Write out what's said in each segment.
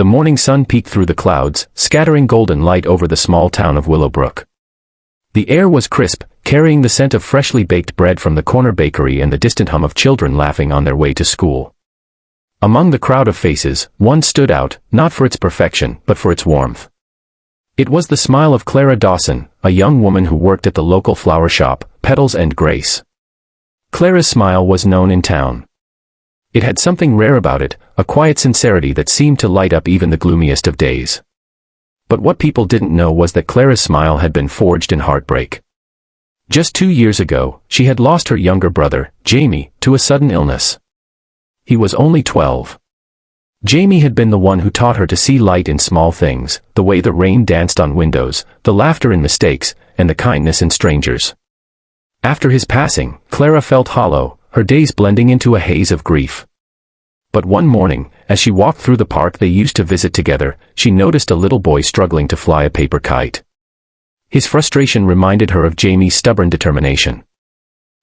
The morning sun peeked through the clouds, scattering golden light over the small town of Willowbrook. The air was crisp, carrying the scent of freshly baked bread from the corner bakery and the distant hum of children laughing on their way to school. Among the crowd of faces, one stood out, not for its perfection, but for its warmth. It was the smile of Clara Dawson, a young woman who worked at the local flower shop, Petals and Grace. Clara's smile was known in town. It had something rare about it, a quiet sincerity that seemed to light up even the gloomiest of days. But what people didn't know was that Clara's smile had been forged in heartbreak. Just 2 years ago, she had lost her younger brother, Jamie, to a sudden illness. He was only 12. Jamie had been the one who taught her to see light in small things, the way the rain danced on windows, the laughter in mistakes, and the kindness in strangers. After his passing, Clara felt hollow, her days blending into a haze of grief. But one morning, as she walked through the park they used to visit together, she noticed a little boy struggling to fly a paper kite. His frustration reminded her of Jamie's stubborn determination.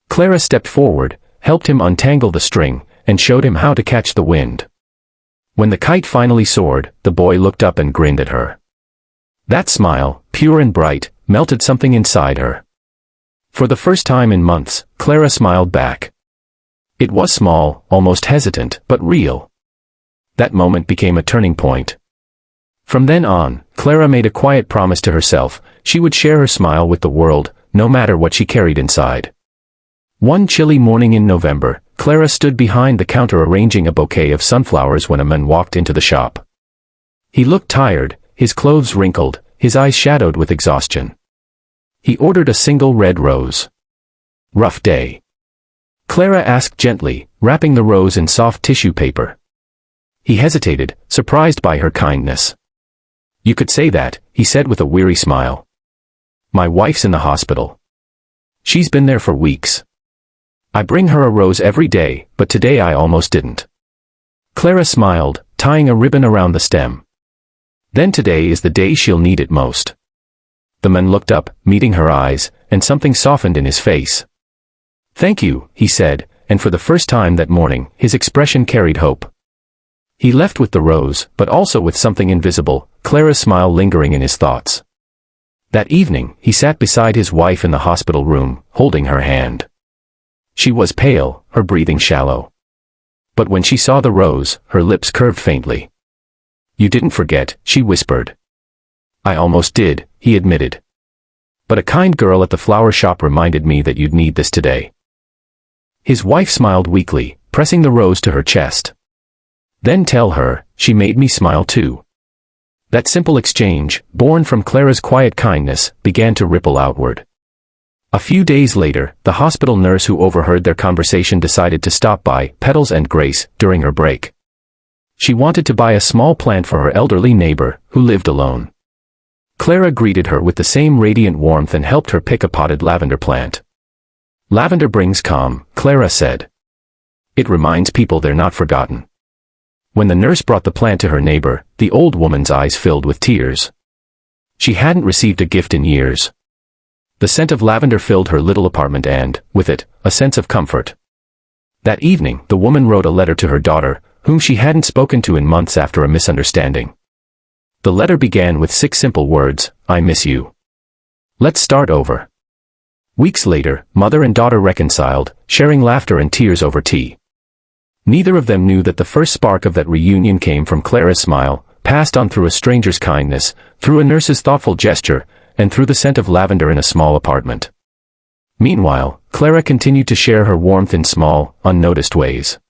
Clara stepped forward, helped him untangle the string, and showed him how to catch the wind. When the kite finally soared, the boy looked up and grinned at her. That smile, pure and bright, melted something inside her. For the first time in months, Clara smiled back. It was small, almost hesitant, but real. That moment became a turning point. From then on, Clara made a quiet promise to herself: she would share her smile with the world, no matter what she carried inside. One chilly morning in November, Clara stood behind the counter arranging a bouquet of sunflowers when a man walked into the shop. He looked tired, his clothes wrinkled, his eyes shadowed with exhaustion. He ordered a single red rose. "Rough day?" Clara asked gently, wrapping the rose in soft tissue paper. He hesitated, surprised by her kindness. "You could say that," he said with a weary smile. "My wife's in the hospital. She's been there for weeks. I bring her a rose every day, but today I almost didn't." Clara smiled, tying a ribbon around the stem. "Then today is the day she'll need it most." The man looked up, meeting her eyes, and something softened in his face. "Thank you," he said, and for the first time that morning, his expression carried hope. He left with the rose, but also with something invisible, Clara's smile lingering in his thoughts. That evening, he sat beside his wife in the hospital room, holding her hand. She was pale, her breathing shallow. But when she saw the rose, her lips curved faintly. "You didn't forget," she whispered. "I almost did," he admitted. "But a kind girl at the flower shop reminded me that you'd need this today." His wife smiled weakly, pressing the rose to her chest. "Then tell her, she made me smile too." That simple exchange, born from Clara's quiet kindness, began to ripple outward. A few days later, the hospital nurse who overheard their conversation decided to stop by Petals and Grace during her break. She wanted to buy a small plant for her elderly neighbor, who lived alone. Clara greeted her with the same radiant warmth and helped her pick a potted lavender plant. "Lavender brings calm," Clara said. "It reminds people they're not forgotten." When the nurse brought the plant to her neighbor, the old woman's eyes filled with tears. She hadn't received a gift in years. The scent of lavender filled her little apartment and, with it, a sense of comfort. That evening, the woman wrote a letter to her daughter, whom she hadn't spoken to in months after a misunderstanding. The letter began with 6 simple words: "I miss you. Let's start over." Weeks later, mother and daughter reconciled, sharing laughter and tears over tea. Neither of them knew that the first spark of that reunion came from Clara's smile, passed on through a stranger's kindness, through a nurse's thoughtful gesture, and through the scent of lavender in a small apartment. Meanwhile, Clara continued to share her warmth in small, unnoticed ways.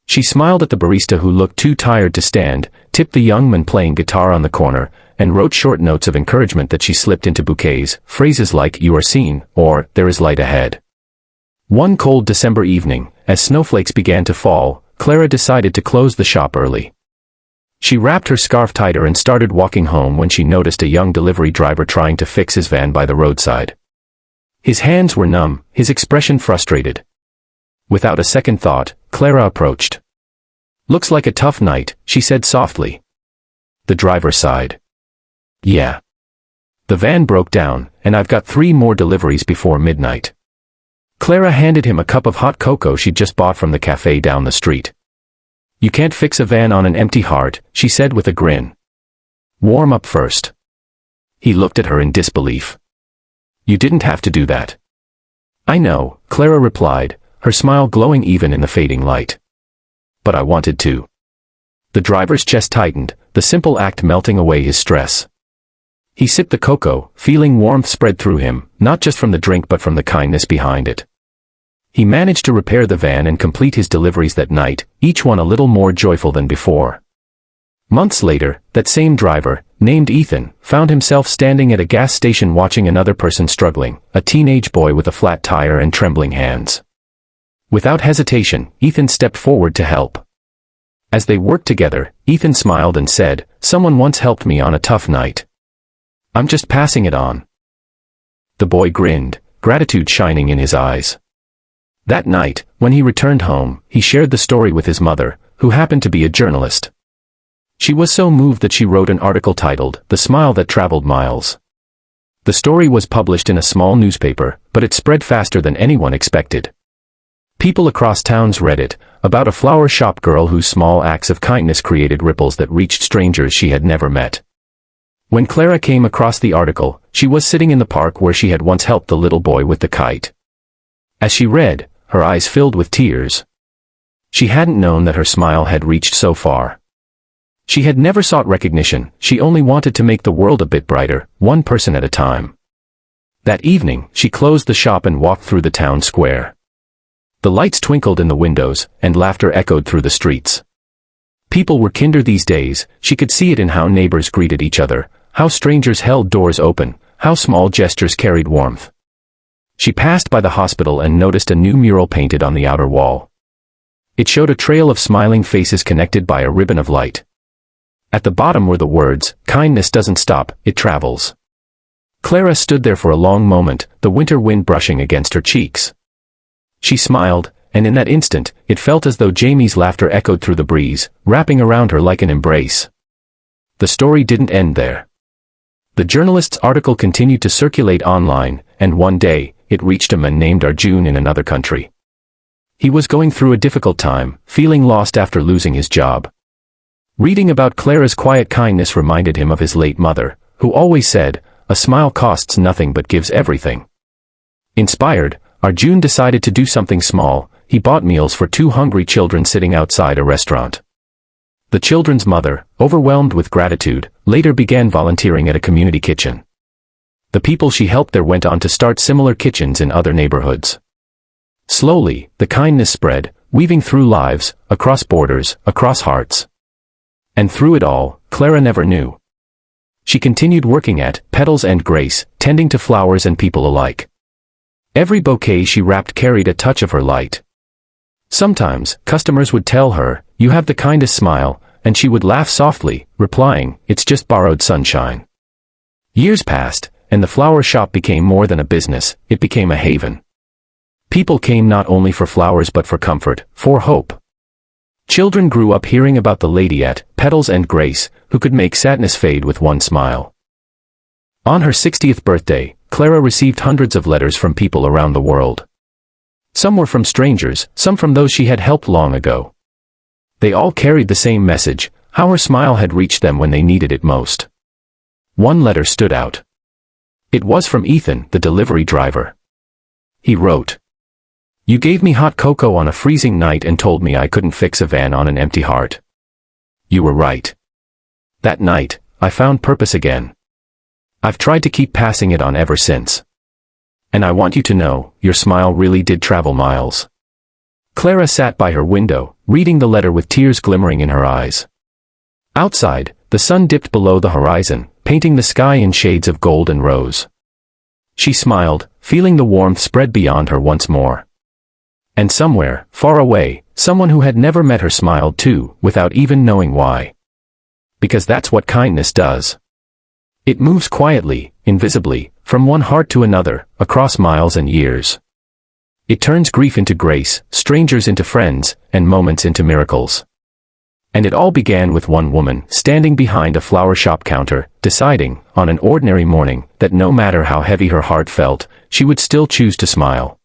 She smiled at the barista who looked too tired to stand, tipped the young man playing guitar on the corner, and wrote short notes of encouragement that she slipped into bouquets, phrases like "You are seen," or "There is light ahead." One cold December evening, as snowflakes began to fall, Clara decided to close the shop early. She wrapped her scarf tighter and started walking home when she noticed a young delivery driver trying to fix his van by the roadside. His hands were numb, his expression frustrated. Without a second thought, Clara approached. "Looks like a tough night," she said softly. The driver sighed. "Yeah. The van broke down, and I've got 3 more deliveries before midnight." Clara handed him a cup of hot cocoa she'd just bought from the cafe down the street. You can't fix a van on an empty heart, she said with a grin. Warm up first. He looked at her in disbelief. You didn't have to do that. I know, Clara replied, her smile glowing even in the fading light. But I wanted to. The driver's chest tightened, the simple act melting away his stress. He sipped the cocoa, feeling warmth spread through him, not just from the drink but from the kindness behind it. He managed to repair the van and complete his deliveries that night, each one a little more joyful than before. Months later, that same driver, named Ethan, found himself standing at a gas station watching another person struggling, a teenage boy with a flat tire and trembling hands. Without hesitation, Ethan stepped forward to help. As they worked together, Ethan smiled and said, "Someone once helped me on a tough night. I'm just passing it on." The boy grinned, gratitude shining in his eyes. That night, when he returned home, he shared the story with his mother, who happened to be a journalist. She was so moved that she wrote an article titled, "The Smile That Traveled Miles." The story was published in a small newspaper, but it spread faster than anyone expected. People across towns read it, about a flower shop girl whose small acts of kindness created ripples that reached strangers she had never met. When Clara came across the article, she was sitting in the park where she had once helped the little boy with the kite. As she read, her eyes filled with tears. She hadn't known that her smile had reached so far. She had never sought recognition, she only wanted to make the world a bit brighter, one person at a time. That evening, she closed the shop and walked through the town square. The lights twinkled in the windows, and laughter echoed through the streets. People were kinder these days, she could see it in how neighbors greeted each other, how strangers held doors open, how small gestures carried warmth. She passed by the hospital and noticed a new mural painted on the outer wall. It showed a trail of smiling faces connected by a ribbon of light. At the bottom were the words, "Kindness doesn't stop, it travels." Clara stood there for a long moment, the winter wind brushing against her cheeks. She smiled, and in that instant, it felt as though Jamie's laughter echoed through the breeze, wrapping around her like an embrace. The story didn't end there. The journalist's article continued to circulate online, and one day, it reached a man named Arjun in another country. He was going through a difficult time, feeling lost after losing his job. Reading about Clara's quiet kindness reminded him of his late mother, who always said, "A smile costs nothing but gives everything." Inspired, Arjun decided to do something small. He bought meals for 2 hungry children sitting outside a restaurant. The children's mother, overwhelmed with gratitude, later began volunteering at a community kitchen. The people she helped there went on to start similar kitchens in other neighborhoods. Slowly, the kindness spread, weaving through lives, across borders, across hearts. And through it all, Clara never knew. She continued working at Petals and Grace, tending to flowers and people alike. Every bouquet she wrapped carried a touch of her light. Sometimes, customers would tell her, "You have the kindest smile," and she would laugh softly, replying, "It's just borrowed sunshine." Years passed, and the flower shop became more than a business, it became a haven. People came not only for flowers but for comfort, for hope. Children grew up hearing about the lady at Petals and Grace, who could make sadness fade with one smile. On her 60th birthday, Clara received hundreds of letters from people around the world. Some were from strangers, some from those she had helped long ago. They all carried the same message, how her smile had reached them when they needed it most. One letter stood out. It was from Ethan, the delivery driver. He wrote, "You gave me hot cocoa on a freezing night and told me I couldn't fix a van on an empty heart. You were right. That night, I found purpose again. I've tried to keep passing it on ever since. And I want you to know, your smile really did travel miles." Clara sat by her window, reading the letter with tears glimmering in her eyes. Outside, the sun dipped below the horizon, painting the sky in shades of gold and rose. She smiled, feeling the warmth spread beyond her once more. And somewhere, far away, someone who had never met her smiled too, without even knowing why. Because that's what kindness does. It moves quietly, invisibly, from one heart to another, across miles and years. It turns grief into grace, strangers into friends, and moments into miracles. And it all began with one woman, standing behind a flower shop counter, deciding, on an ordinary morning, that no matter how heavy her heart felt, she would still choose to smile.